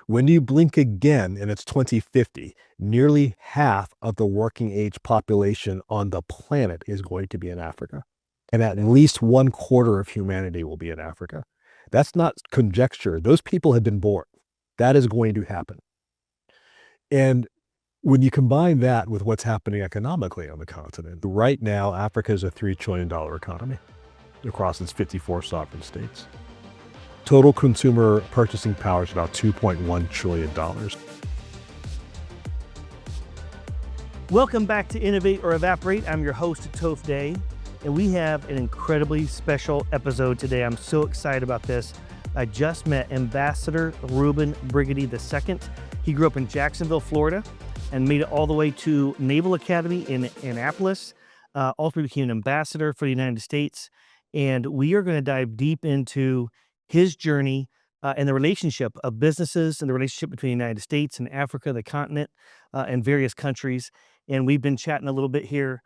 When you blink again and it's 2050, nearly half of the working age population on the planet is going to be in Africa. And at least 1/4 of humanity will be in Africa. That's not conjecture. Those people have been born. That is going to happen. And when you combine that with what's happening economically on the continent, right now, Africa is a $3 trillion economy across its 54 sovereign states. Total consumer purchasing power is about $2.1 trillion. Welcome back to Innovate or Evaporate. I'm your host, Toph Day, and we have an incredibly special episode today. I'm so excited about this. I just met Ambassador Reuben Brigety II. He grew up in Jacksonville, Florida, and made it all the way to Naval Academy in Annapolis. Ultimately became an ambassador for the United States. And we are going to dive deep into his journey and the relationship of businesses and the relationship between the United States and Africa, the continent, and various countries. And we've been chatting a little bit here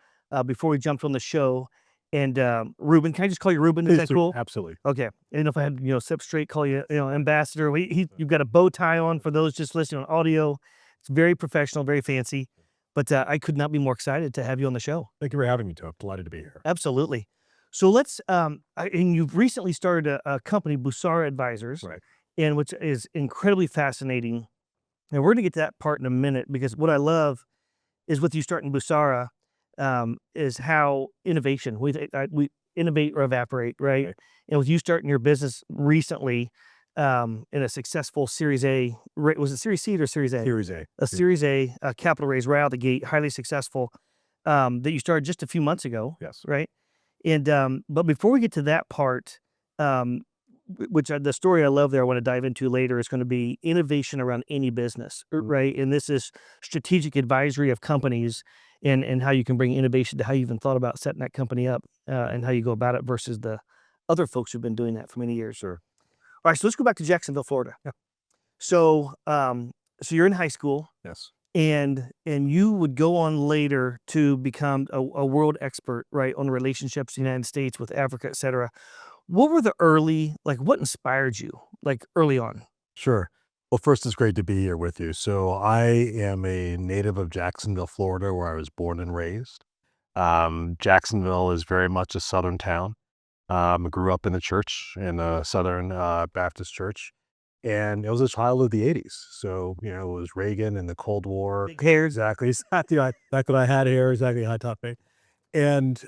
before we jumped on the show. And Ruben, can I just call you Ruben? Is that cool? Absolutely. Okay. And if I had, sit straight, call you, ambassador. You've got a bow tie on for those just listening on audio. It's very professional, very fancy. But I could not be more excited to have you on the show. Thank you for having me, Toph. Delighted to be here. Absolutely. So let's, and you've recently started a company, Busara Advisors, Right. and which is incredibly fascinating. And we're going to get to that part in a minute, because what I love is with you starting Busara is how innovation, we innovate or evaporate, right? Right. And with you starting your business recently in a successful Series A, was it Series C or Series A? Series A. A Series A capital raise right out the gate, highly successful, that you started just a few months ago. Yes. Right. And but before we get to that part, which the story I love there I want to dive into later is going to be innovation around any business, right? And this is strategic advisory of companies and how you can bring innovation to how you even thought about setting that company up and how you go about it versus the other folks who've been doing that for many years. Sure. All right, so let's go back to Jacksonville, Florida. Yeah. So, so you're in high school. Yes. And you would go on later to become a world expert, right, on relationships in the United States with Africa, et cetera. What were the early, what inspired you, early on? Sure. Well, first, it's great to be here with you. So I am a native of Jacksonville, Florida, where I was born and raised. Jacksonville is very much a Southern town. I grew up in the church, in a Southern Baptist church. And it was a child of the 80s. So, it was Reagan and the Cold War. Big hair. Exactly. Exactly. Back when I had hair, exactly. High top thing. And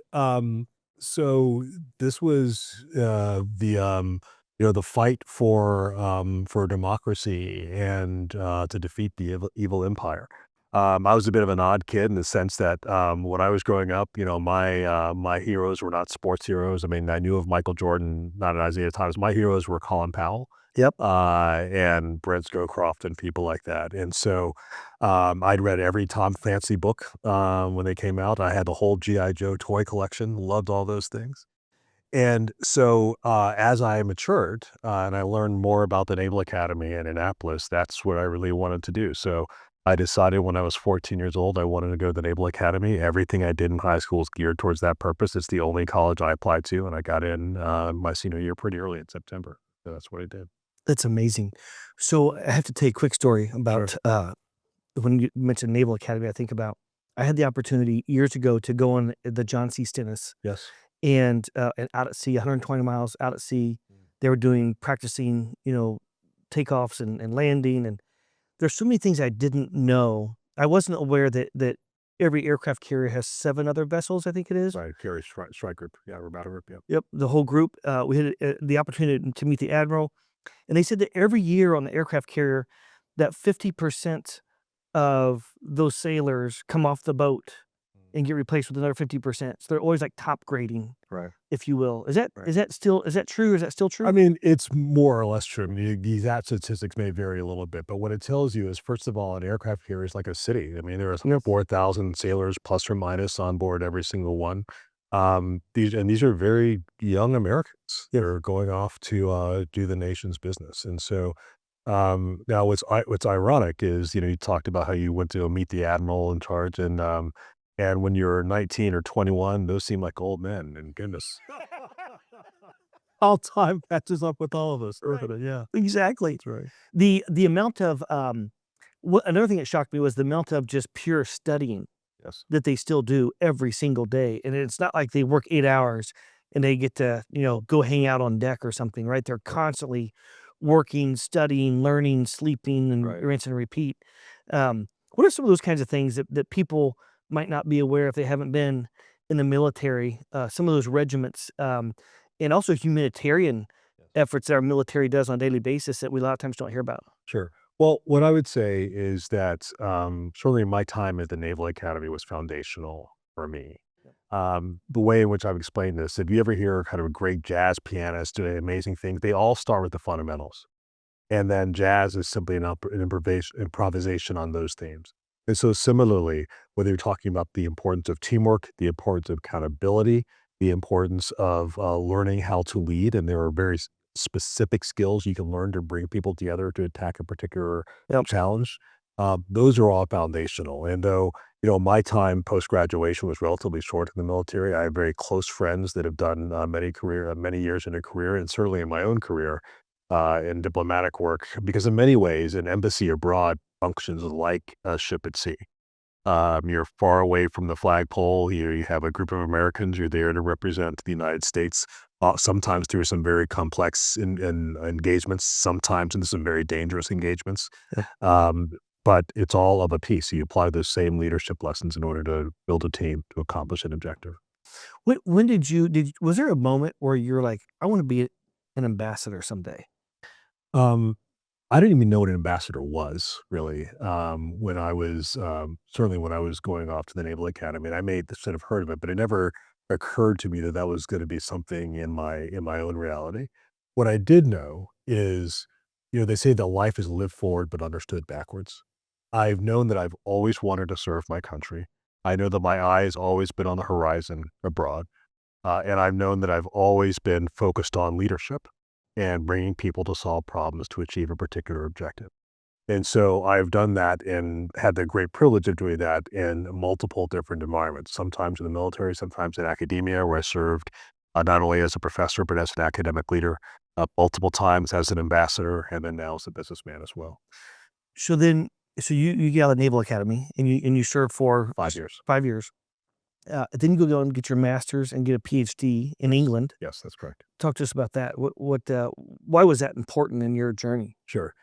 so this was the fight for democracy and to defeat the evil empire. I was a bit of an odd kid in the sense that when I was growing up, my heroes were not sports heroes. I mean, I knew of Michael Jordan, not in Isaiah Thomas. My heroes were Colin Powell. Yep. And Brent Scowcroft and people like that. And so I'd read every Tom Clancy book when they came out. I had the whole G.I. Joe toy collection, loved all those things. And so as I matured and I learned more about the Naval Academy in Annapolis, that's what I really wanted to do. So I decided when I was 14 years old, I wanted to go to the Naval Academy. Everything I did in high school is geared towards that purpose. It's the only college I applied to, and I got in my senior year pretty early in September. So that's what I did. That's amazing. So I have to tell you a quick story about when you mentioned Naval Academy. I had the opportunity years ago to go on the John C. Stennis. Yes. And out at sea, 120 miles out at sea, they were practicing, takeoffs and landing. And there's so many things I didn't know. I wasn't aware that every aircraft carrier has 7 other vessels, I think it is. Right, carrier strike group. Yeah, we're battle group. Yeah. Yep, the whole group. We had the opportunity to meet the admiral. And they said that every year on the aircraft carrier, that 50% of those sailors come off the boat and get replaced with another 50%. So they're always top grading, Right. if you will. Is that true? Is that still true? I mean, it's more or less true. I mean, these statistics may vary a little bit, but what it tells you is, first of all, an aircraft carrier is like a city. I mean, there are 4,000 sailors plus or minus on board every single one. These are very young Americans that are going off to do the nation's business. And so now what's ironic is, you talked about how you went to meet the admiral in charge, and when you're 19 or 21, those seem like old men, and goodness. how time catches up with all of us. Right. Yeah, Exactly. that's right. The amount of another thing that shocked me was the amount of just pure studying Yes. that they still do every single day. And it's not like they work 8 hours and they get to, go hang out on deck or something, right? They're constantly working, studying, learning, sleeping, and Right. rinse and repeat. What are some of those kinds of things that people might not be aware if they haven't been in the military? Some of those regiments, and also humanitarian Yes. efforts that our military does on a daily basis that we a lot of times don't hear about. Sure. Well, what I would say is that certainly my time at the Naval Academy was foundational for me. Yep. The way in which I've explained this, if you ever hear kind of a great jazz pianist doing amazing things, they all start with the fundamentals. And then jazz is simply an improvisation on those themes. And so similarly, whether you're talking about the importance of teamwork, the importance of accountability, the importance of learning how to lead, and there are very specific skills you can learn to bring people together to attack a particular Yep. challenge. Those are all foundational. And though, my time post graduation was relatively short in the military, I have very close friends that have done many years in a career, and certainly in my own career in diplomatic work, because in many ways, an embassy abroad functions like a ship at sea. You're far away from the flagpole. You have a group of Americans. You're there to represent the United States, sometimes through some very complex in engagements, sometimes into some very dangerous engagements. Yeah. But it's all of a piece. You apply those same leadership lessons in order to build a team to accomplish an objective. When was there a moment where you're like, I want to be an ambassador someday? Um, I didn't even know what an ambassador was really, when I was, certainly when I was going off to the Naval Academy, and I may sort of heard of it, but it never occurred to me that that was gonna be something in my own reality. What I did know is, they say that life is lived forward but understood backwards. I've known that I've always wanted to serve my country. I know that my eye has always been on the horizon abroad. And I've known that I've always been focused on leadership and bringing people to solve problems to achieve a particular objective. And so I've done that and had the great privilege of doing that in multiple different environments, sometimes in the military, sometimes in academia, where I served not only as a professor, but as an academic leader, multiple times as an ambassador, and then now as a businessman as well. So then, so you get out of Naval Academy and you serve for 5 years. 5 years. Then you go and get your master's and get a PhD in England. Yes, that's correct. Talk to us about that. Why was that important in your journey? Sure.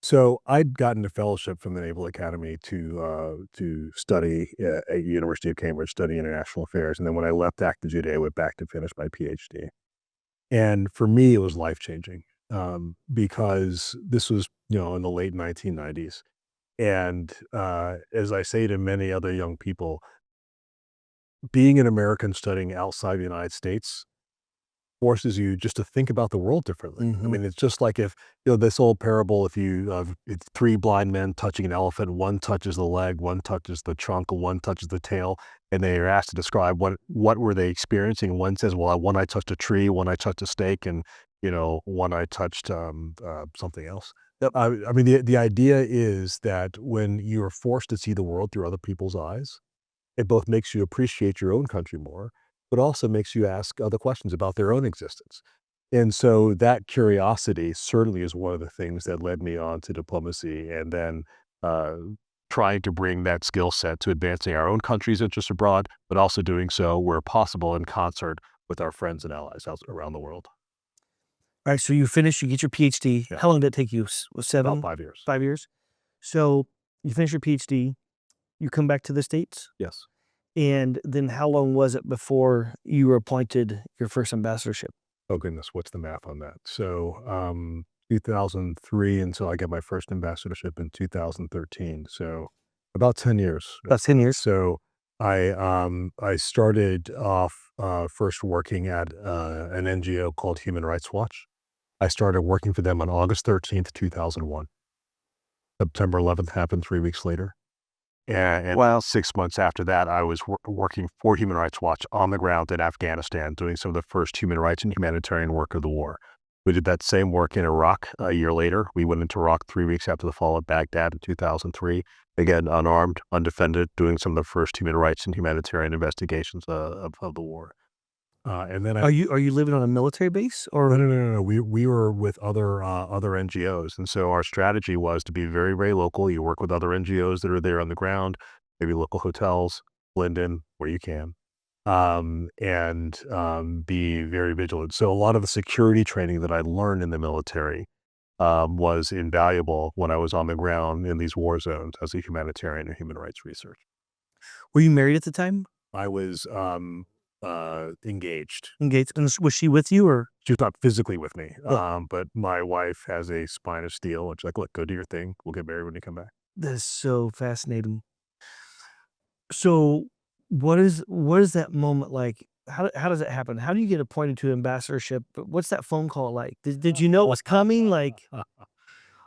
So I'd gotten a fellowship from the Naval Academy to study at University of Cambridge, study international affairs, and then when I left active duty, I went back to finish my PhD. And for me, it was life changing because this was in the late 1990s, and as I say to many other young people, being an American studying outside the United States forces you just to think about the world differently. I Mhm. mean, it's just like if, this old parable, if it's three blind men touching an elephant, one touches the leg, one touches the trunk, and one touches the tail, and they are asked to describe what were they experiencing. And one says, well, one I touched a tree, one I touched a snake, and, one I touched something else. Yep. I mean, the idea is that when you are forced to see the world through other people's eyes, it both makes you appreciate your own country more, but also makes you ask other questions about their own existence. And so that curiosity certainly is one of the things that led me on to diplomacy and then uh, trying to bring that skill set to advancing our own country's interests abroad, but also doing so where possible in concert with our friends and allies around the world. All right. So you finish, you get your PhD. Yeah. How long did it take you? About 7, 5 years. 5 years. So you finish your PhD, you come back to the States. Yes. And then how long was it before you were appointed your first ambassadorship? Oh goodness, what's the math on that? So 2003 until I got my first ambassadorship in 2013. So about 10 years. About 10 years. So I started off first working at an NGO called Human Rights Watch. I started working for them on August 13th, 2001. September 11th happened 3 weeks later. And Wow. 6 months after that, I was working for Human Rights Watch on the ground in Afghanistan, doing some of the first human rights and humanitarian work of the war. We did that same work in Iraq a year later. We went into Iraq 3 weeks after the fall of Baghdad in 2003. Again, unarmed, undefended, doing some of the first human rights and humanitarian investigations of the war. And then Are you living on a military base no, or? no, no, no, no. We were with other NGOs, and so our strategy was to be very, very local. You work with other NGOs that are there on the ground, maybe local hotels, blend in where you can, and be very vigilant. So a lot of the security training that I learned in the military was invaluable when I was on the ground in these war zones as a humanitarian and human rights researcher. Were you married at the time? I was engaged. Engaged? And was she with you or? She was not physically with me, Oh, but my wife has a spine of steel, and she's like, "Look, go do your thing. We'll get married when you come back." that is so fascinating. So what is that moment like? How does it happen? How do you get appointed to ambassadorship? What's that phone call like? Did you know it was coming? Like,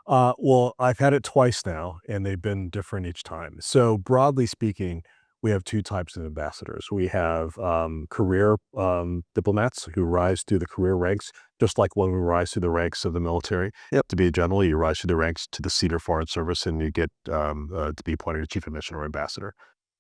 Well, I've had it twice now, and they've been different each time. So broadly speaking, we have two types of ambassadors. We have career diplomats who rise through the career ranks, just like when we rise through the ranks of the military. yep. To be a general, you rise through the ranks to the seat of foreign service, and you get to be appointed a chief of mission or ambassador.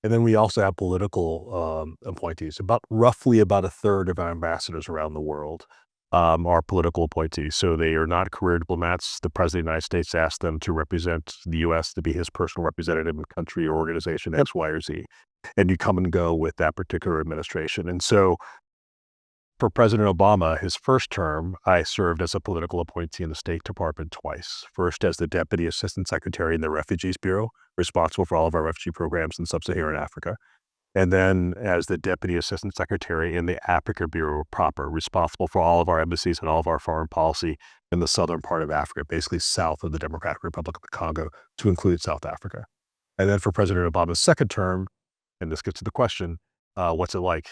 And then we also have political appointees. Roughly about a third of our ambassadors around the world are political appointees. So they are not career diplomats. The president of the United States asked them to represent the U.S., to be his personal representative in country or organization Yep. X, Y, or Z. And you come and go with that particular administration. And so for President Obama, his first term, I served as a political appointee in the State Department twice. First as the Deputy Assistant Secretary in the Refugees Bureau, responsible for all of our refugee programs in Sub-Saharan Africa. And then as the Deputy Assistant Secretary in the Africa Bureau proper, responsible for all of our embassies and all of our foreign policy in the southern part of Africa, basically south of the Democratic Republic of the Congo, to include South Africa. And then for President Obama's second term, and this gets to the question, what's it like?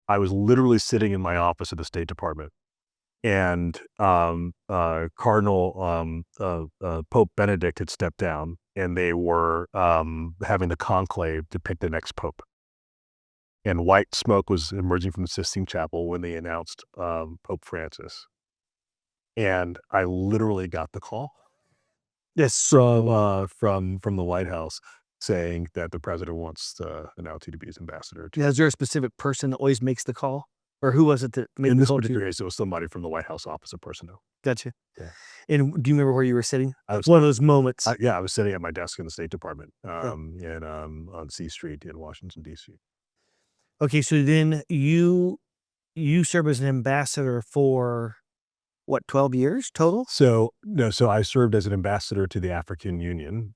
I was literally sitting in my office at the State Department, and Cardinal Pope Benedict had stepped down, and they were having the conclave to pick the next pope. And white smoke was emerging from the Sistine Chapel when they announced Pope Francis. And I literally got the call Yes. from the White House saying that the president wants to announce you to be his ambassador. Yeah, is there a specific person that always makes the call? Or who was it that made In the this call to you? particular case, it was somebody from the White House Office of Personnel. Gotcha. Yeah. And do you remember where you were sitting? I was One of those moments. Yeah, I was sitting at my desk in the State Department, Yeah. on C Street in Washington, D.C. Okay, so then you serve as an ambassador for what, 12 years total? So no, so I served as an ambassador to the African Union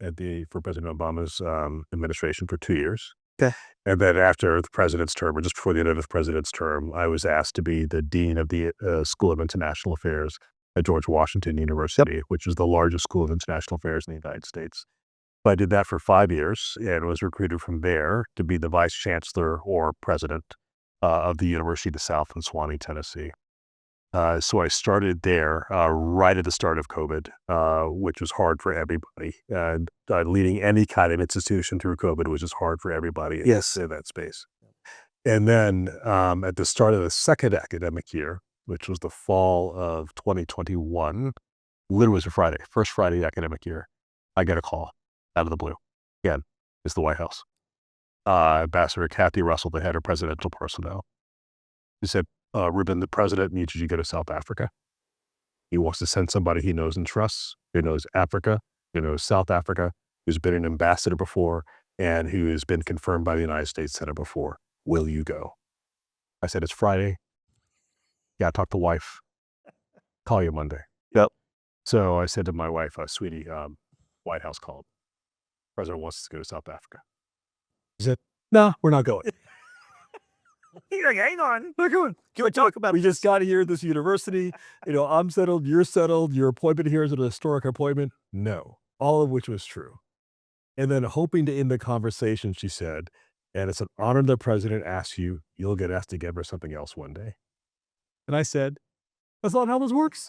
for President Obama's administration for 2 years. Okay. And then after the president's term, or just before the end of the president's term, I was asked to be the dean of the School of International Affairs at George Washington University, which is the largest school of international affairs in the United States. So I did that for 5 years and was recruited from there to be the vice chancellor or president of the University of the South in Swanee, Tennessee. So I started there right at the start of COVID, which was hard for everybody. And leading any kind of institution through COVID was just hard for everybody Yes. in that space. And then at the start of the second academic year, which was the fall of 2021, literally was a Friday, first Friday academic year, I get a call out of the blue. Again, it's the White House. Ambassador Kathy Russell, the head of presidential personnel, who said, Ruben, the president needs you to go to South Africa. He wants to send somebody he knows and trusts, who knows Africa, who knows South Africa, who's been an ambassador before, and who has been confirmed by the United States Senate before. Will you go? I said, it's Friday. Yeah, talk to wife. Call you Monday. Yep. So I said to my wife, sweetie, White House called. President wants us to go to South Africa. She said, no, we're not going. You're like, hang on. We're going. Can we talk about We just got here at this university. I'm settled. You're settled. Your appointment here is an historic appointment. No, all of which was true. And then hoping to end the conversation, she said, and it's an honor the president asks you, you'll get asked again for something else one day. And I said, that's not how this works.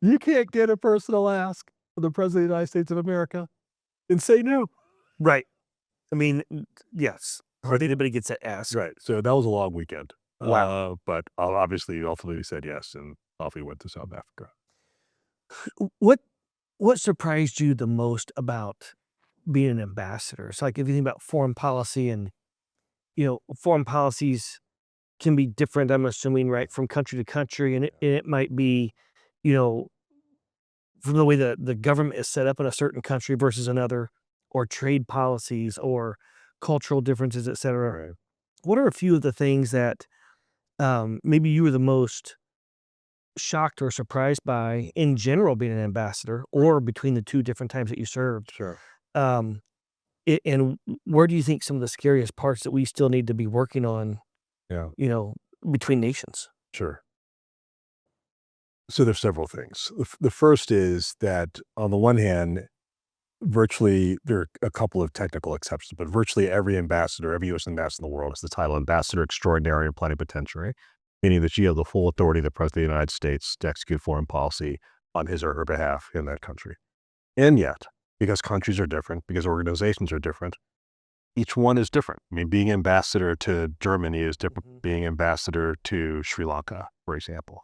You can't get a personal ask from the president of the United States of America and say no. Right. I mean, yes. Hardly anybody gets that ask. Right. So that was a long weekend. Wow. But obviously, ultimately said yes, and off we went to South Africa. What surprised you the most about being an ambassador? It's like if you think about foreign policy and, foreign policies can be different, I'm assuming, right, from country to country, and it might be, you know, from the way the government is set up in a certain country versus another, or trade policies, or cultural differences, et cetera. Right. What are a few of the things that maybe you were the most shocked or surprised by in general being an ambassador, or between the two different times that you served? Sure. Um, and where do you think some of the scariest parts that we still need to be working on, Yeah. you know, between nations? Sure. So there's several things. The first is that on the one hand, virtually there are a couple of technical exceptions, but virtually every ambassador, every U.S. ambassador in the world has the title Ambassador Extraordinary and Plenipotentiary, meaning that you have the full authority of the President of the United States to execute foreign policy on his or her behalf in that country. And yet, because countries are different, because organizations are different, each one is different. I mean, being ambassador to Germany is different from being ambassador to Sri Lanka, for example.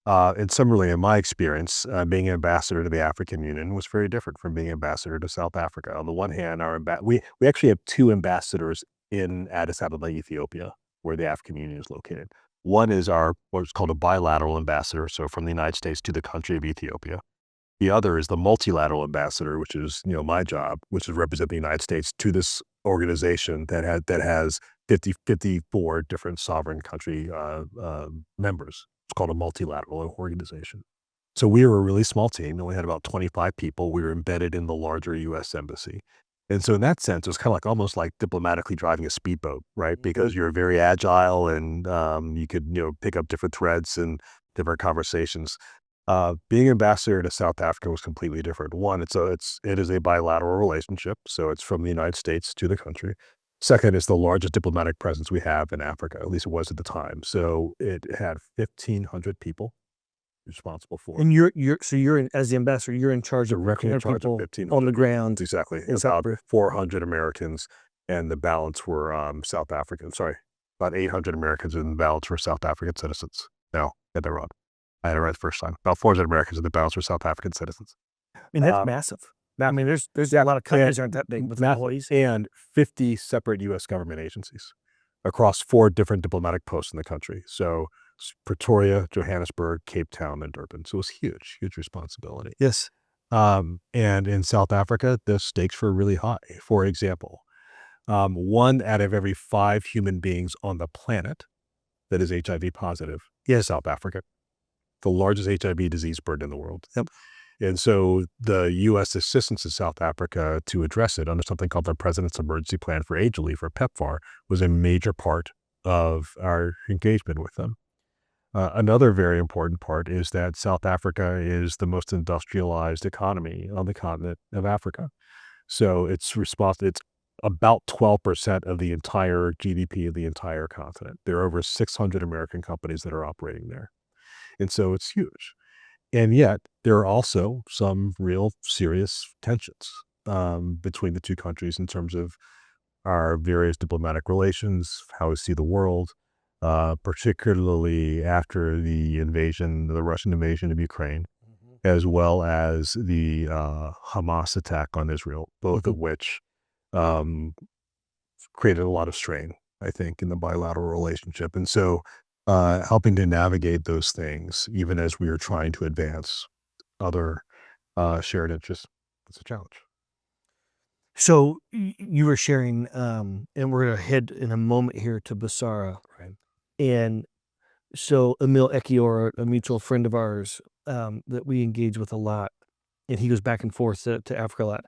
And similarly, in my experience, being ambassador to the African Union was very different from being ambassador to South Africa. On the one hand, we actually have two ambassadors in Addis Ababa, Ethiopia, where the African Union is located. One is our what's called a bilateral ambassador, so from the United States to the country of Ethiopia. The other is the multilateral ambassador, which is my job, which is represent the United States to this organization that has 54 different sovereign country members. It's called a multilateral organization. So we were a really small team, and we had about 25 people. We were embedded in the larger U.S. embassy. And so in that sense, it was kind of like almost like diplomatically driving a speedboat, right? Because you're very agile and you could, pick up different threads and different conversations. Being ambassador to South Africa was completely different. One, it is a bilateral relationship, so it's from the United States to the country. Second, it's the largest diplomatic presence we have in Africa, at least it was at the time. So it had 1,500 people responsible for it. And you're as the ambassador, you're in charge of Directly in charge of people 1,500 on the ground. Exactly. in South About Africa. 400 Americans, and the balance were South African. Sorry, about 800 Americans, and the balance were South African citizens. No, I had that wrong. I had it right the first time. About 400 Americans, and the balance were South African citizens. I mean, that's Um, massive. I mean, there's a lot of countries aren't that big with employees. And 50 separate U.S. government agencies across 4 different diplomatic posts in the country. So Pretoria, Johannesburg, Cape Town, and Durban. So it was huge, huge responsibility. Yes. And in South Africa, the stakes were really high. For example, 1 out of every 5 human beings on the planet that is HIV positive is South Africa, the largest HIV disease burden in the world. Yep. And so the U.S. assistance to South Africa to address it under something called the President's Emergency Plan for AIDS Relief, or PEPFAR, was a major part of our engagement with them. Another very important part is that South Africa is the most industrialized economy on the continent of Africa. So it's about 12% of the entire GDP of the entire continent. There are over 600 American companies that are operating there. And so it's huge. And yet there are also some real serious tensions between the two countries in terms of our various diplomatic relations, how we see the world, particularly after the Russian invasion of Ukraine, as well as the Hamas attack on Israel, both of which created a lot of strain, I think, in the bilateral relationship. And so helping to navigate those things, even as we are trying to advance other shared interests, it's a challenge. So you were sharing, and we're going to head in a moment here to Busara. Right. And so Emil Ekior, a mutual friend of ours that we engage with a lot, and he goes back and forth to Africa a lot.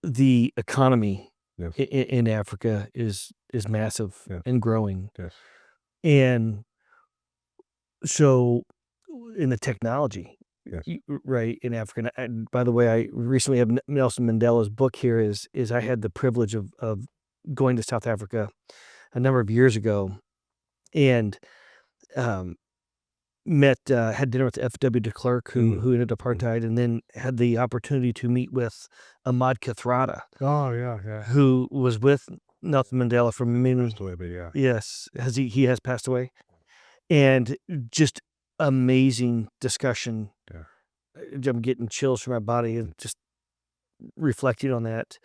The economy Yes. in Africa is massive Yes. and growing. Yes. And so in the technology, Yes. right, in Africa. And by the way, I recently have Nelson Mandela's book here. Is I had the privilege of going to South Africa a number of years ago, and had dinner with F.W. de Klerk, who ended apartheid, and then had the opportunity to meet with Ahmad Kathrada, Oh, yeah. who was with Nelson Mandela for many. Passed away, but yeah. Yes, he has passed away, and just amazing discussion. Yeah. I'm getting chills from my body and just reflecting on that.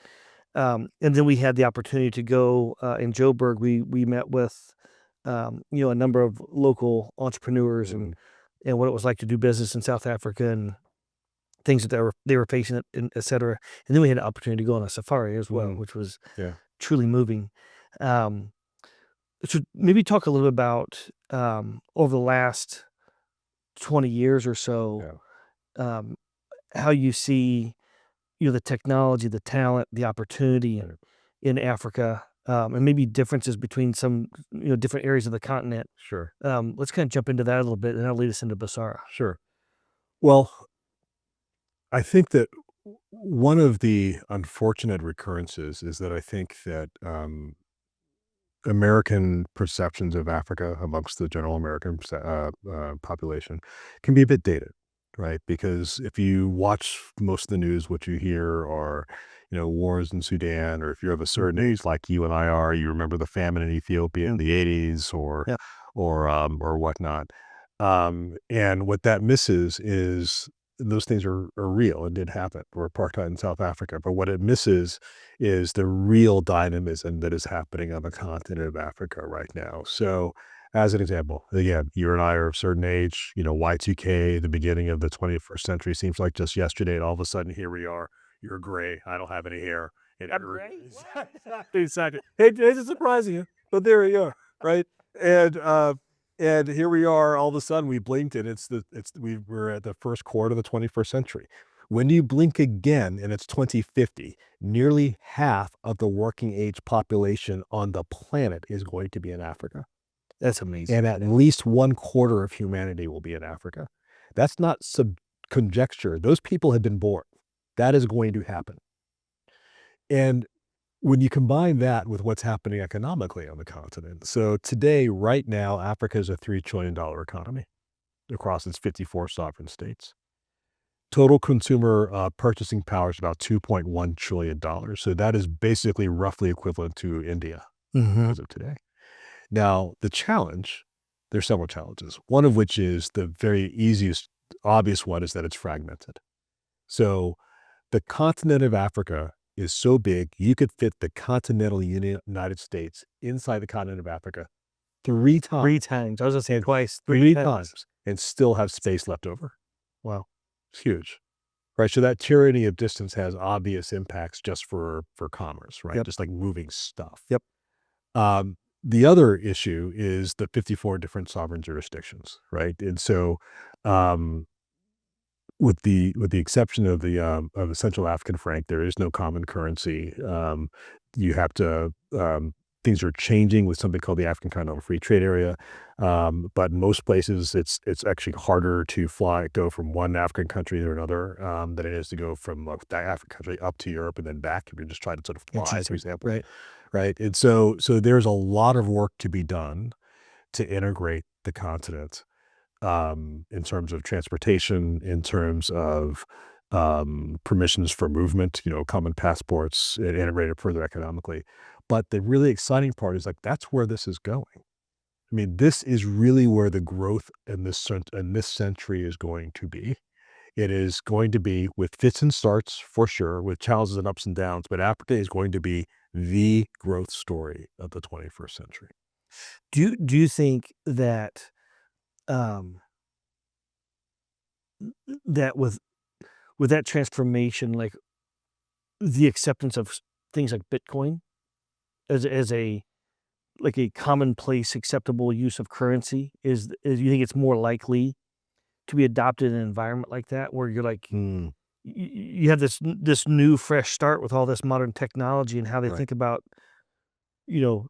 And then we had the opportunity to go in Joburg. We met with a number of local entrepreneurs Mhm. and what it was like to do business in South Africa and things that they were facing, and et cetera. And then we had an opportunity to go on a safari as well, Mm. which was Yeah. truly moving. Um, so maybe talk a little bit about over the last 20 years or so, Yeah. um, how you see the technology, the talent, the opportunity Right. in Africa, and maybe differences between some different areas of the continent. Sure. Let's kind of jump into that a little bit, and that'll lead us into Busara. Sure. Well, I think that one of the unfortunate recurrences is that I think that American perceptions of Africa amongst the general American population can be a bit dated, right? Because if you watch most of the news, what you hear are, wars in Sudan, or if you're of a certain age, like you and I are, you remember the famine in Ethiopia in the '80s, Yeah, or whatnot. And what that misses is those things are real and did happen, or apartheid in South Africa. But what it misses is the real dynamism that is happening on the continent of Africa right now. So, as an example, again, you and I are of a certain age, Y2K, the beginning of the 21st century seems like just yesterday. And all of a sudden, here we are. You're gray. I don't have any hair. And I'm gray. What? exactly. Hey, it's surprising you, but there you are, right? And and here we are. All of a sudden, we blinked, and we're at the first quarter of the 21st century. When you blink again, and it's 2050, nearly half of the working age population on the planet is going to be in Africa. That's amazing. And at least one quarter of humanity will be in Africa. That's not conjecture. Those people have been born. That is going to happen. And when you combine that with what's happening economically on the continent, so today, right now, Africa is a $3 trillion economy across its 54 sovereign states. Total consumer purchasing power is about $2.1 trillion. So that is basically roughly equivalent to India Hmm. as of today. Now, there's several challenges. One of which is the very easiest, obvious one is that it's fragmented. So the continent of Africa is so big, you could fit the continental United States inside the continent of Africa three Three times times. I was gonna say and twice. Three three times. times and still have space left over. Wow. It's huge. Right, so that tyranny of distance has obvious impacts just for commerce, right? Yep. Just like moving stuff. Yep. The other issue is the 54 different sovereign jurisdictions, right? And so, um, with the exception of the Central African franc, there is no common currency. You have to things are changing with something called the African Continental Free Trade Area, but in most places it's actually harder to go from one African country to another than it is to go from that African country up to Europe and then back if you're just trying to sort of fly, for Interesting. example, Right. right? And so there's a lot of work to be done to integrate the continent in terms of transportation, in terms of permissions for movement, common passports, and integrate it further economically. But the really exciting part is like that's where this is going. I mean, this is really where the growth in this century is going to be. It is going to be with fits and starts for sure, with challenges and ups and downs, but Africa is going to be the growth story of the 21st century. Do you think that um that with that transformation, like the acceptance of things like Bitcoin as a like a commonplace acceptable use of currency is you think it's more likely to be adopted in an environment like that where you're like Hmm. you have this new fresh start with all this modern technology and how they Right. think about you know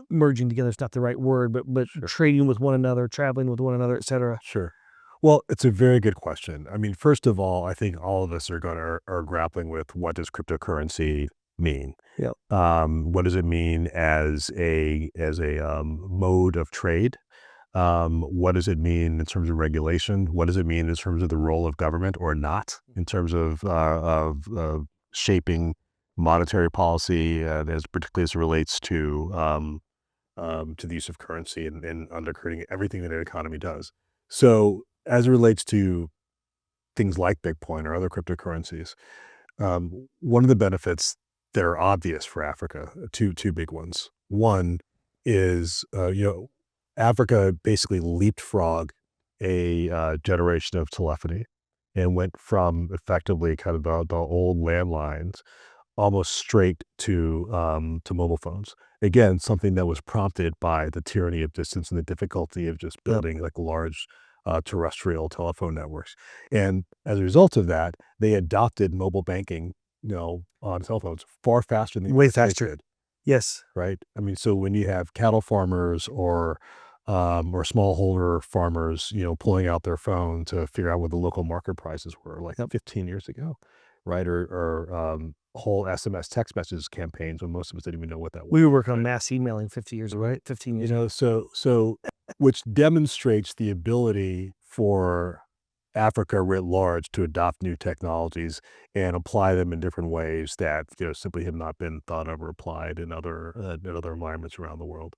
merging together is not the right word, but Sure. trading with one another, traveling with one another, etc. Sure. Well, it's a very good question. I mean, first of all, I think all of us are grappling with what does cryptocurrency mean? Yeah. What does it mean as a mode of trade? What does it mean in terms of regulation? What does it mean in terms of the role of government or not in terms of shaping monetary policy, as particularly as it relates to the use of currency and undergirding everything that an economy does. So, as it relates to things like Bitcoin or other cryptocurrencies, one of the benefits that are obvious for Africa, two big ones. One is, Africa basically leapfrogged a generation of telephony and went from effectively kind of the old landlines almost straight to mobile phones. Again, something that was prompted by the tyranny of distance and the difficulty of just Yep. building like large terrestrial telephone networks. And as a result of that, they adopted mobile banking, on cell phones far faster than the Way United States faster. did. Yes. Right? I mean, so when you have cattle farmers or smallholder farmers, pulling out their phone to figure out what the local market prices were like Yep. 15 years ago, right? Or whole SMS text messages campaigns when most of us didn't even know what that was. We were working on Right? mass emailing 50 years ago, Right? 15 years ago. So which demonstrates the ability for Africa writ large to adopt new technologies and apply them in different ways that simply have not been thought of or applied in other environments around the world.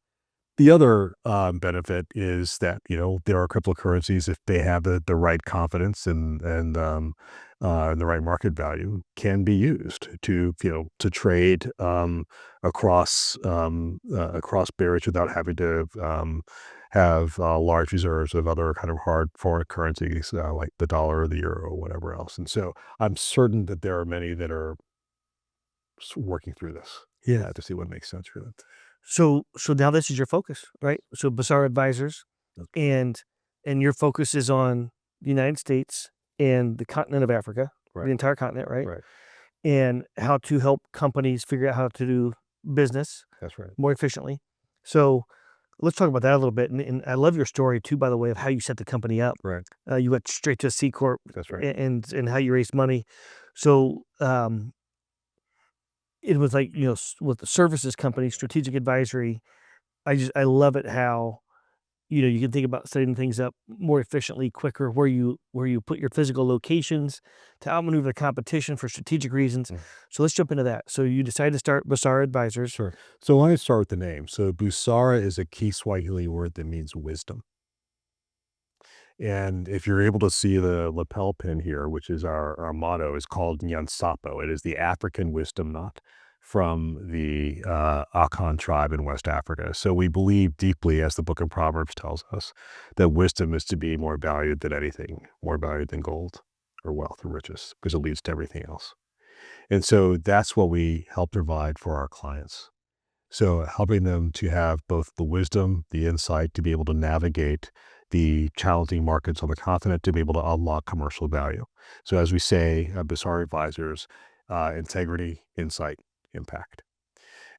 The other benefit is that there are cryptocurrencies if they have the right confidence and the right market value can be used to trade across barriers without having to have large reserves of other kind of hard foreign currencies like the dollar or the euro or whatever else. And so I'm certain that there are many that are working through this Yeah. to see what makes sense for them. So now this is your focus, right? So Busara Advisors, Okay. and your focus is on the United States and the continent of Africa, Right. the entire continent, right? Right. And how to help companies figure out how to do business That's right. more efficiently. So let's talk about that a little bit. And I love your story too, by the way, of how you set the company up. Right. You went straight to a C corp, That's right. and how you raised money. So it was like with the services company, strategic advisory. I love it how you can think about setting things up more efficiently, quicker, where you put your physical locations to outmaneuver the competition for strategic reasons. Mm. So let's jump into that. So you decided to start Busara Advisors. Sure. So why don't I start with the name? So Busara is a key Swahili word that means wisdom. And if you're able to see the lapel pin here, which is our motto, is called Nyansapo. It is the African wisdom knot from the Akan tribe in West Africa. So we believe deeply, as the book of Proverbs tells us, that wisdom is to be more valued than anything, more valued than gold or wealth or riches, because it leads to everything else. And so that's what we help provide for our clients. So helping them to have both the wisdom, the insight to be able to navigate the challenging markets on the continent, to be able to unlock commercial value. So as we say, Busara Advisors, integrity, insight, impact.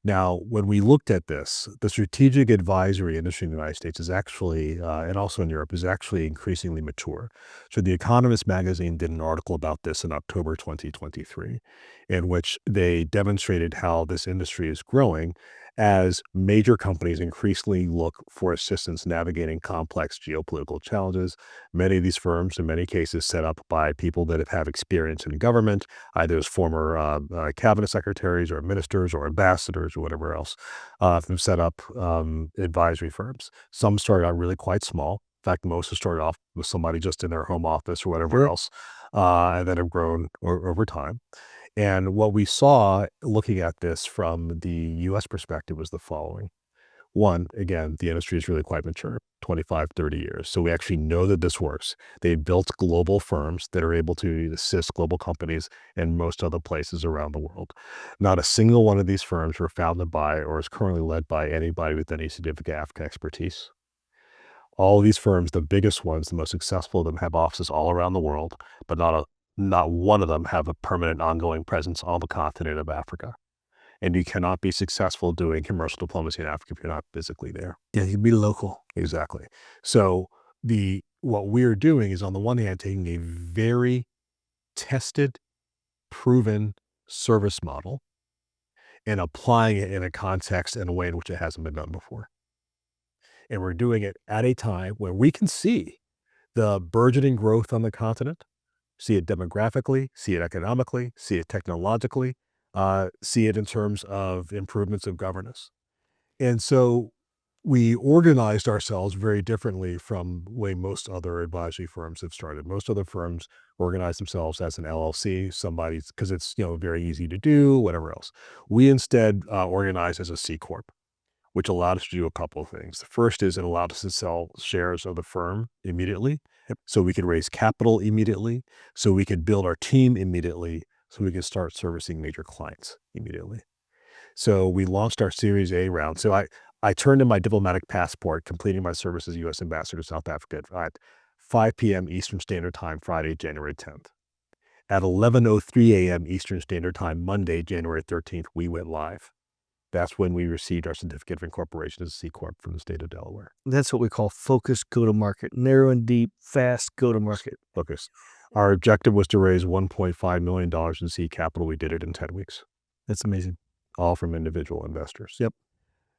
Now, when we looked at this, the strategic advisory industry in the United States is actually, and also in Europe, is actually increasingly mature. So The Economist magazine did an article about this in October 2023, in which they demonstrated how this industry is growing as major companies increasingly look for assistance navigating complex geopolitical challenges. Many of these firms, in many cases, set up by people that have experience in government, either as former cabinet secretaries or ministers or ambassadors or whatever else, have set up advisory firms. Some started out really quite small. In fact, most have started off with somebody just in their home office or whatever Sure. else, and then have grown over time. And what we saw looking at this from the US perspective was the following. One, again, the industry is really quite mature, 25, 30 years. So we actually know that this works. They built global firms that are able to assist global companies in most other places around the world. Not a single one of these firms were founded by or is currently led by anybody with any significant Africa expertise. All of these firms, the biggest ones, the most successful of them, have offices all around the world, but not one of them have a permanent ongoing presence on the continent of Africa. And you cannot be successful doing commercial diplomacy in Africa if you're not physically there. Yeah, you'd be local. Exactly. So what we're doing is on the one hand taking a very tested, proven service model and applying it in a context and a way in which it hasn't been done before. And we're doing it at a time where we can see the burgeoning growth on the continent, see it demographically, see it economically, see it technologically, see it in terms of improvements of governance. And so we organized ourselves very differently from the way most other advisory firms have started. Most other firms organize themselves as an LLC, somebody's because it's very easy to do, whatever else. We instead organize as a C corp. which allowed us to do a couple of things. The first is it allowed us to sell shares of the firm immediately. So we could raise capital immediately. So we could build our team immediately. So we could start servicing major clients immediately. So we launched our Series A round. So I turned in my diplomatic passport, completing my service as U.S. Ambassador to South Africa at 5 p.m. Eastern Standard Time, Friday, January 10th. At 11:03 a.m. Eastern Standard Time, Monday, January 13th, we went live. That's when we received our certificate of incorporation as a C Corp from the state of Delaware. That's what we call focused go-to-market, narrow and deep, fast go-to-market. Focus. Our objective was to raise $1.5 million in seed capital. We did it in 10 weeks. That's amazing. All from individual investors. Yep.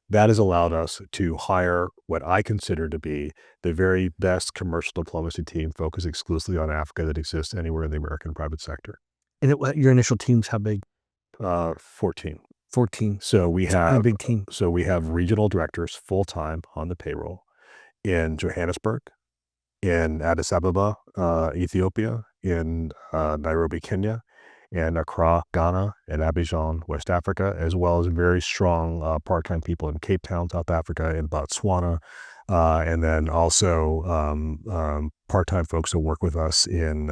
That has allowed us to hire what I consider to be the very best commercial diplomacy team focused exclusively on Africa that exists anywhere in the American private sector. And your initial team's how big? 14. 14. So we It's a have big team. So we have regional directors full-time on the payroll in Johannesburg, in Addis Ababa, Ethiopia, in Nairobi, Kenya, and Accra, Ghana, and Abidjan, West Africa, as well as very strong part-time people in Cape Town, South Africa, in Botswana, and then also part-time folks who work with us in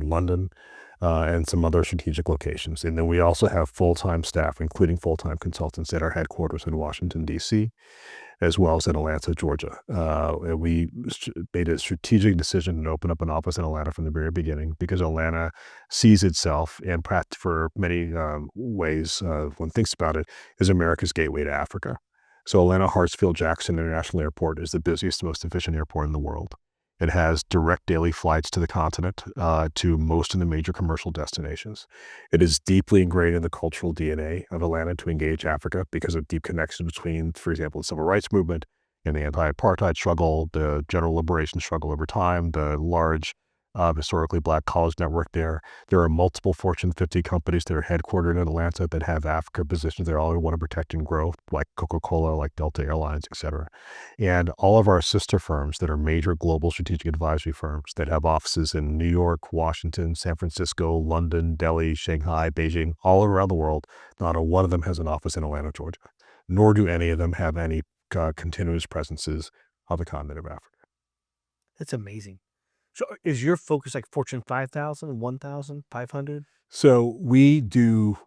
London and some other strategic locations. And then we also have full-time staff, including full-time consultants at our headquarters in Washington, D.C., as well as in Atlanta, Georgia. We made a strategic decision to open up an office in Atlanta from the very beginning because Atlanta sees itself, and for many ways, one thinks about it, is America's gateway to Africa. So Atlanta Hartsfield-Jackson International Airport is the busiest, most efficient airport in the world. It has direct daily flights to the continent, to most of the major commercial destinations. It is deeply ingrained in the cultural DNA of Atlanta to engage Africa because of deep connections between, for example, the civil rights movement and the anti-apartheid struggle, the general liberation struggle over time, the large historically Black college network there. There are multiple Fortune 50 companies that are headquartered in Atlanta that have Africa positions they all want to protect and grow, like Coca-Cola, like Delta Airlines, et cetera. And all of our sister firms that are major global strategic advisory firms that have offices in New York, Washington, San Francisco, London, Delhi, Shanghai, Beijing, all around the world, not a one of them has an office in Atlanta, Georgia, nor do any of them have any continuous presences on the continent of Africa. That's amazing. So is your focus like Fortune 5,000, 1,000, 500? So we do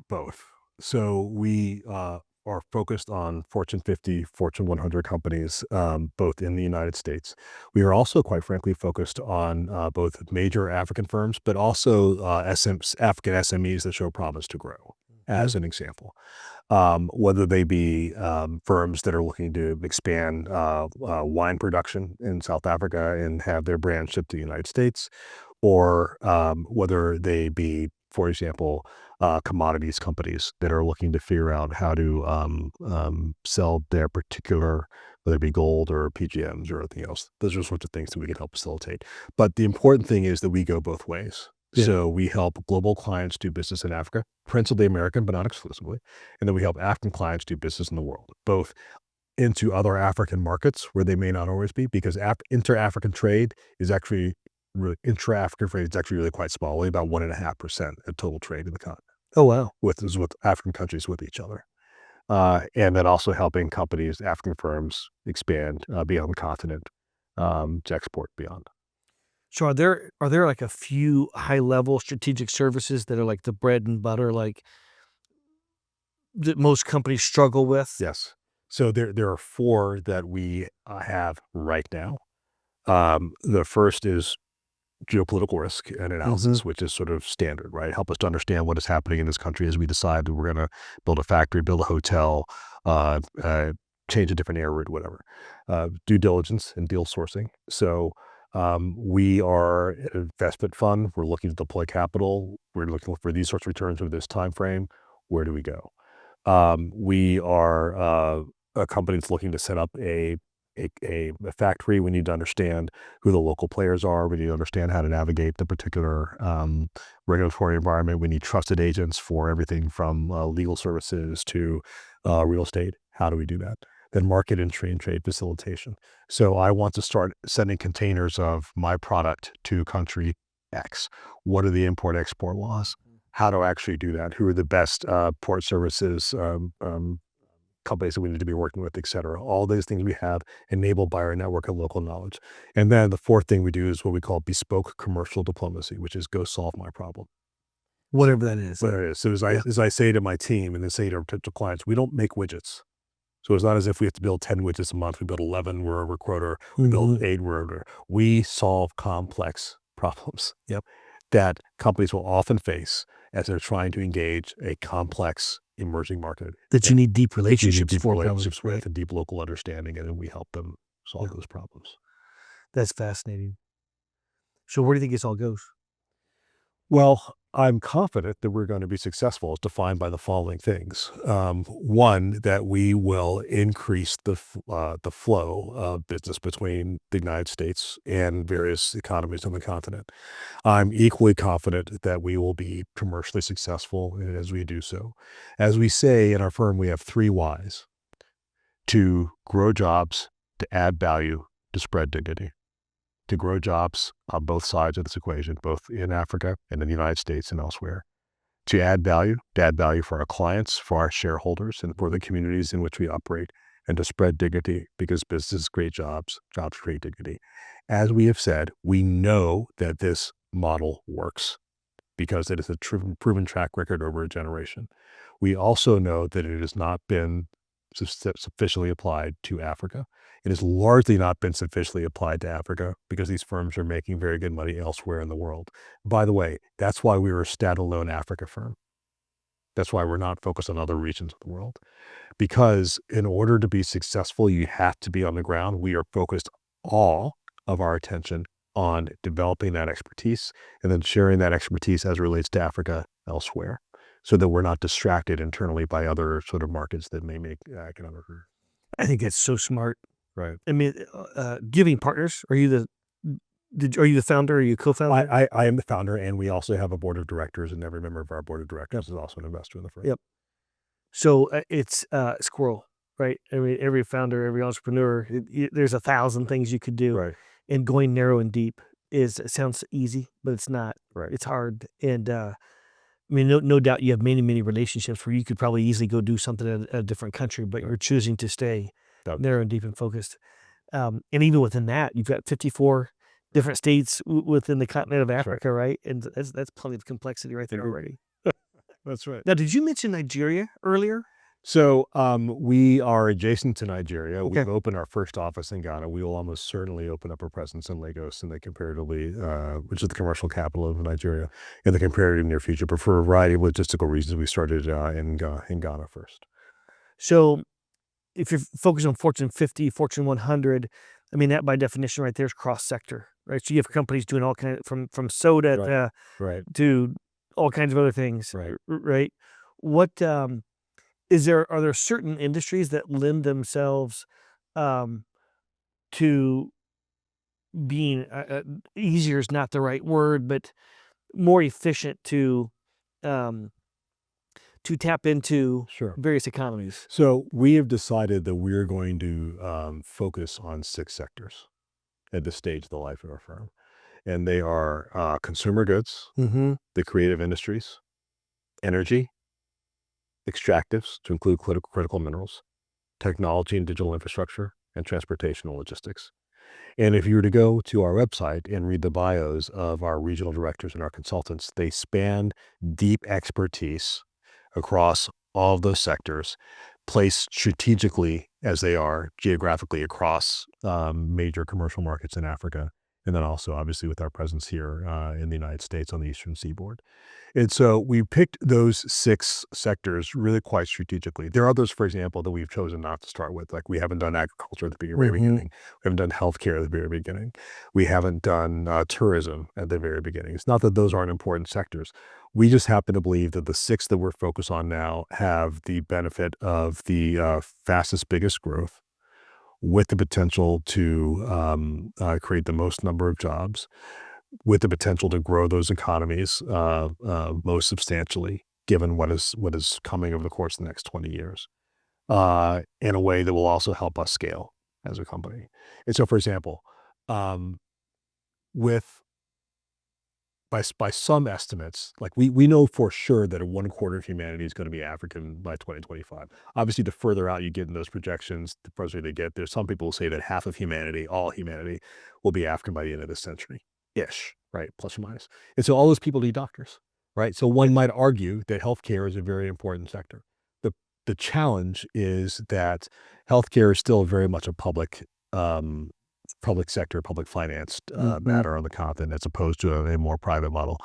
both. So we are focused on Fortune 50, Fortune 100 companies, both in the United States. We are also, quite frankly, focused on both major African firms, but also African SMEs that show promise to grow, as an example. Whether they be firms that are looking to expand wine production in South Africa and have their brand shipped to the United States, or whether they be, for example, commodities companies that are looking to figure out how to sell their particular, whether it be gold or PGMs or anything else. Those are sorts of things that we can help facilitate. But the important thing is that we go both ways. Yeah. So we help global clients do business in Africa, principally American, but not exclusively. And then we help African clients do business in the world, both into other African markets where they may not always be, because inter-African trade is actually intra-African trade is actually really quite small, only about 1.5% of total trade in the continent. Oh, wow. With African countries with each other. And then also helping companies, African firms, expand beyond the continent, to export beyond. So are there like a few high-level strategic services that are like the bread and butter, like that most companies struggle with? Yes. So there are 4 that we have right now. The first is geopolitical risk and analysis, which is sort of standard, right? Help us to understand what is happening in this country as we decide that we're going to build a factory, build a hotel, change a different air route, whatever. Due diligence and deal sourcing. So we are an investment fund. We're looking to deploy capital. We're looking for these sorts of returns over this time frame. Where do we go? We are a company that's looking to set up a factory. We need to understand who the local players are. We need to understand how to navigate the particular regulatory environment. We need trusted agents for everything from legal services to real estate. How do we do that? Then market entry and trade facilitation. So I want to start sending containers of my product to country X. What are the import-export laws? how to actually do that, who are the best port services companies that we need to be working with, et cetera. All those things we have enabled by our network of local knowledge. And then the fourth thing we do is what we call bespoke commercial diplomacy, which is go solve my problem. Whatever that is. Whatever it is. So Yeah. as I say to my team and then say to clients, we don't make widgets. So it's not as if we have to build 10 widgets a month. We build 11, we're a recruiter. We build 8, we're a recruiter. We solve complex problems. Yep. That companies will often face as they're trying to engage a complex emerging market. That you need deep relationships deep for, relationships probably, with and deep local understanding, and then we help them solve those problems. That's fascinating. So where do you think this all goes? Well, I'm confident that we're going to be successful as defined by the following things. One, that we will increase the flow of business between the United States and various economies on the continent. I'm equally confident that we will be commercially successful as we do so. As we say in our firm, we have 3 whys: to grow jobs, to add value, to spread dignity. To grow jobs on both sides of this equation, both in Africa and in the United States and elsewhere. To add value for our clients, for our shareholders, and for the communities in which we operate, and to spread dignity, because business create jobs create dignity. As we have said, we know that this model works because it is a proven track record over a generation. We also know that it has not been sufficiently applied to Africa. It has largely not been sufficiently applied to Africa because these firms are making very good money elsewhere in the world. By the way, that's why we were a standalone Africa firm. That's why we're not focused on other regions of the world. Because in order to be successful, you have to be on the ground. We are focused all of our attention on developing that expertise and then sharing that expertise as it relates to Africa elsewhere, so that we're not distracted internally by other sort of markets that may make economic. I think that's so smart. Right. I mean, giving partners. Are you the founder? Are you co-founder? I am the founder, and we also have a board of directors, and every member of our board of directors is also an investor in the firm. Yep. So it's squirrel, right? I mean, every founder, every entrepreneur, there's 1,000 things you could do. Right. And going narrow and deep sounds easy, but it's not. Right. It's hard. And I mean, no doubt you have many, many relationships where you could probably easily go do something in a different country, but you're choosing to stay narrow and deep and focused. And even within that, you've got 54 different states within the continent of Africa, right? And that's plenty of complexity right there already. That's right. Now, did you mention Nigeria earlier? So we are adjacent to Nigeria. Okay. We've opened our first office in Ghana. We will almost certainly open up a presence in Lagos in the comparatively, which is the commercial capital of Nigeria, in the comparative near future. But for a variety of logistical reasons, we started in Ghana first. So if you're focused on Fortune 50, Fortune 100, I mean, that by definition right there is cross-sector, right? So you have companies doing all kinds from soda to all kinds of other things, right? What are there certain industries that lend themselves to being easier is not the right word, but more efficient to tap into various economies? So we have decided that we're going to focus on 6 sectors at this stage of the life of our firm. And they are consumer goods, the creative industries, energy, extractives to include critical minerals, technology and digital infrastructure, and transportation and logistics. And if you were to go to our website and read the bios of our regional directors and our consultants, they span deep expertise across all of those sectors, placed strategically as they are geographically across major commercial markets in Africa, and then also obviously with our presence here in the United States on the Eastern Seaboard. And so we picked those 6 sectors really quite strategically. There are others, for example, that we've chosen not to start with. Like we haven't done agriculture at the very beginning. We haven't done healthcare at the very beginning. We haven't done tourism at the very beginning. It's not that those aren't important sectors. We just happen to believe that the 6 that we're focused on now have the benefit of the fastest, biggest growth, with the potential to create the most number of jobs, with the potential to grow those economies most substantially, given what is coming over the course of the next 20 years, in a way that will also help us scale as a company. And so, for example, with by some estimates, like we know for sure that 1/4 of humanity is going to be African by 2025. Obviously, the further out you get in those projections, the further they get. There's some people who say that half of humanity, all humanity, will be African by the end of this century, ish, right? Plus or minus. And so all those people need doctors, right? So one might argue that healthcare is a very important sector. The the challenge is that healthcare is still very much a public sector, public financed matter on the continent as opposed to a more private model.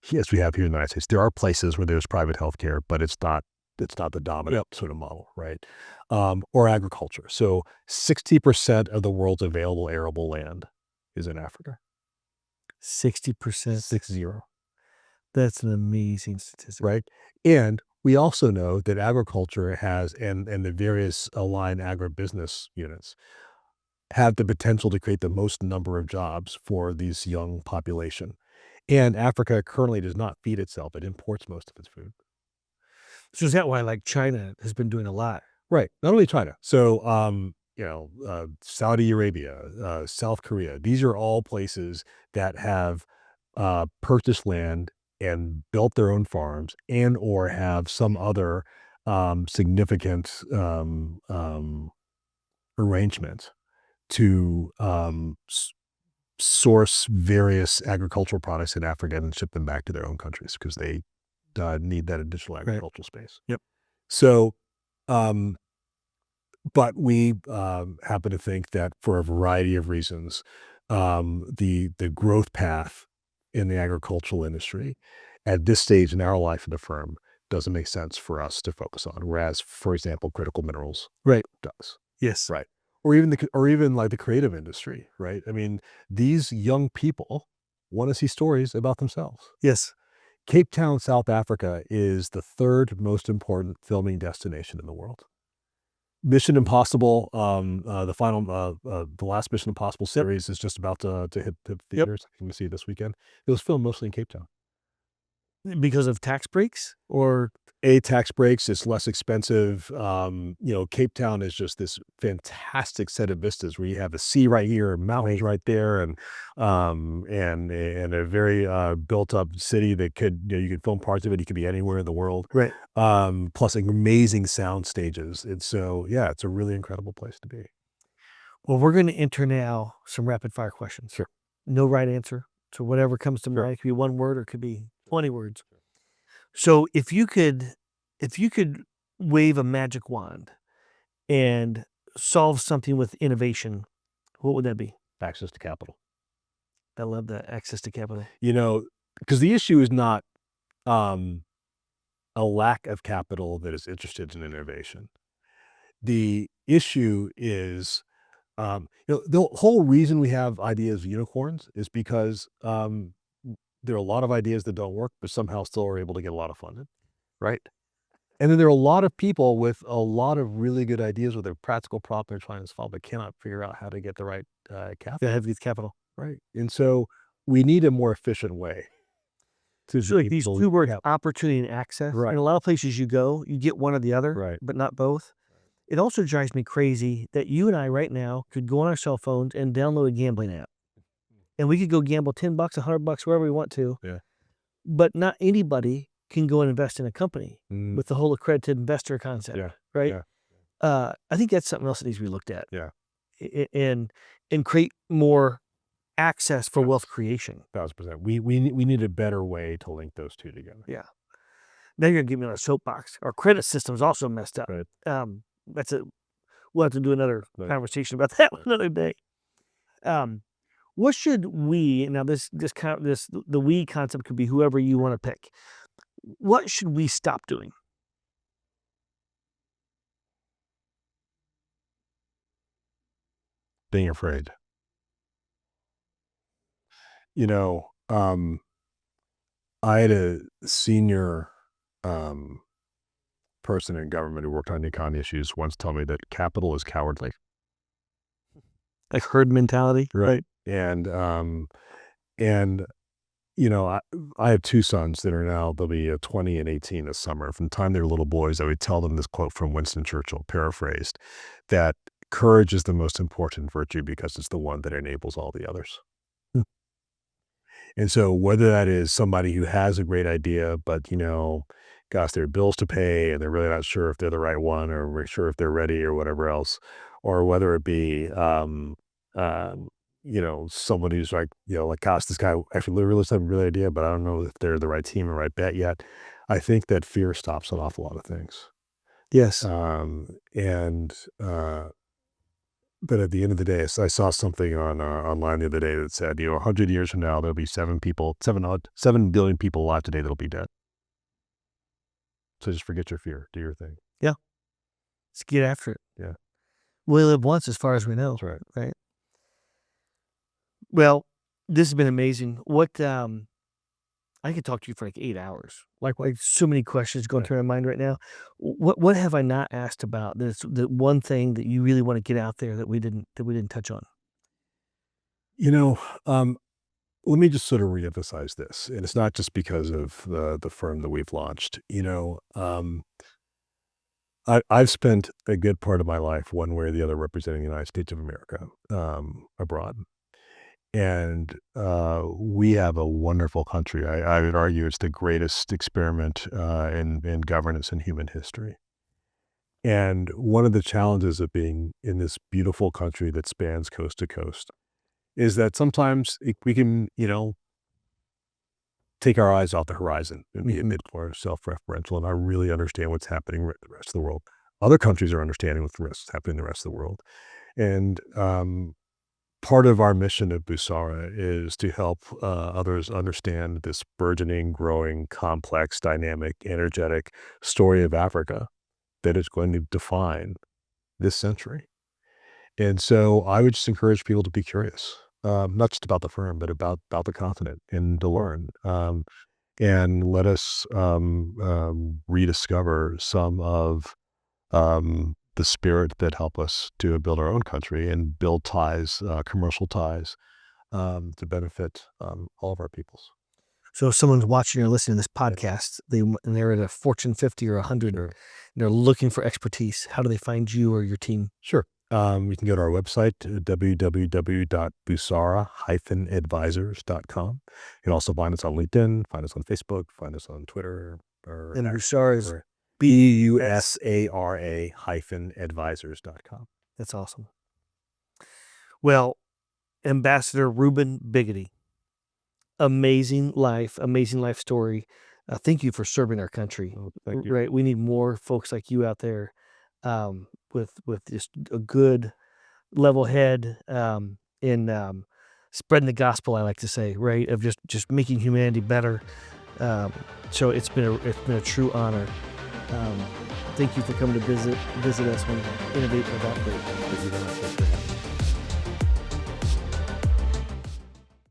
Yes, we have here in the United States. There are places where there's private healthcare, but it's not the dominant sort of model, right? Or agriculture. So 60% of the world's available arable land is in Africa. 60%. 60, That's an amazing statistic. right? And we also know that agriculture has and the various aligned agribusiness units have the potential to create the most number of jobs for these young population. And Africa currently does not feed itself. It imports most of its food. So is that why like China has been doing a lot? Right. Not only China. So, Saudi Arabia, South Korea, these are all places that have purchased land and built their own farms and or have some other significant arrangement to source various agricultural products in Africa and ship them back to their own countries because they need that additional agricultural space. Yep. So, but we happen to think that for a variety of reasons, the growth path in the agricultural industry at this stage in our life in the firm doesn't make sense for us to focus on. Whereas, for example, critical minerals does. Yes. Right. Or even like the creative industry, right? I mean, these young people want to see stories about themselves. Yes. Cape Town, South Africa is the third most important filming destination in the world. Mission Impossible, the last Mission Impossible series is just about to hit theaters. I'm going to see it this weekend. It was filmed mostly in Cape Town. Because of tax breaks or Tax breaks, it's less expensive. Cape Town is just this fantastic set of vistas where you have the sea right here, mountains right there, and a very built up city that you could film parts of it. You could be anywhere in the world. right. Plus amazing sound stages. And so, yeah, it's a really incredible place to be. Well, we're going to enter now some rapid fire questions. Sure. No right answer. So whatever comes to Sure. mind, it could be one word or it could be 20 words. So if you could wave a magic wand and solve something with innovation, what would that be? Access to capital. I love that, access to capital. Because the issue is not a lack of capital that is interested in innovation. The issue is, the whole reason we have ideas of unicorns is because there are a lot of ideas that don't work, but somehow still are able to get a lot of funding, right? And then there are a lot of people with a lot of really good ideas with a practical problem they're trying to solve, but cannot figure out how to get the right capital. That have capital. Right. And so we need a more efficient way to So like these two words, Yeah. opportunity and access. Right. In a lot of places you go, you get one or the other, Right. but not both. It also drives me crazy that you and I right now could go on our cell phones and download a gambling app. And we could go gamble $10, $100, wherever we want to. Yeah. But not anybody can go and invest in a company Mm, with the whole accredited investor concept. Yeah, Right. yeah. I think that's something else that needs to be looked at. Yeah. And create more access for wealth creation. 1,000%. We need a better way to link those two together. Yeah. Now you're gonna get me on a soapbox. Our credit system's also messed up. Right. We'll have to do another Right. conversation about that another day. What should we now the we concept could be whoever you want to pick. What should we stop doing? Being afraid. I had a senior person in government who worked on econ issues once tell me that capital is cowardly. Like herd mentality, Right. And I have two sons that are now, they'll be 20 and 18 this summer. From the time they were little boys, I would tell them this quote from Winston Churchill, paraphrased, that courage is the most important virtue because it's the one that enables all the others. And so whether that is somebody who has a great idea, but, gosh, there are bills to pay and they're really not sure if they're the right one or we're sure if they're ready or whatever else, or whether it be, um, someone who's like, gosh, this guy actually really does have a real idea, but I don't know if they're the right team or right bet yet. I think that fear stops an awful lot of things. Yes. And but at the end of the day, I saw something on online the other day that said, 100 years from now, there'll be 7 billion people alive today that'll be dead. So just forget your fear, do your thing. Yeah. Let's get after it. Yeah. We live once, as far as we know. That's right. Right. Well, this has been amazing. I could talk to you for like 8 hours. Like so many questions going Right. through my mind right now. What have I not asked about? That's the one thing that you really want to get out there that we didn't touch on. Let me just sort of reemphasize this, and it's not just because of the firm that we've launched. I've spent a good part of my life, one way or the other, representing the United States of America abroad. And we have a wonderful country. I would argue it's the greatest experiment in governance in human history. And one of the challenges of being in this beautiful country that spans coast to coast is that sometimes we can, take our eyes off the horizon and be a bit more self-referential and not really understand what's happening in the rest of the world. Other countries are understanding what's happening in the rest of the world. And part of our mission at Busara is to help others understand this burgeoning, growing, complex, dynamic, energetic story of Africa that is going to define this century. And so I would just encourage people to be curious, not just about the firm, but about the continent and to learn. And let us rediscover some of the spirit that help us to build our own country and build ties, commercial ties, to benefit all of our peoples. So if someone's watching or listening to this podcast, and they're at a Fortune 50 or 100, Sure. and they're looking for expertise, how do they find you or your team? Sure. You can go to our website, www.busara-advisors.com. You can also find us on LinkedIn, find us on Facebook, find us on Twitter. And Busara is BUSARA-advisors.com. That's awesome. Well, Ambassador Reuben Brigety, amazing life story. Thank you for serving our country. Oh, thank you. Right, we need more folks like you out there, with just a good level head, in spreading the gospel. I like to say, right, of just making humanity better. So it's been a true honor. Thank you for coming to visit us on Innovate Without Break. Thank you very much.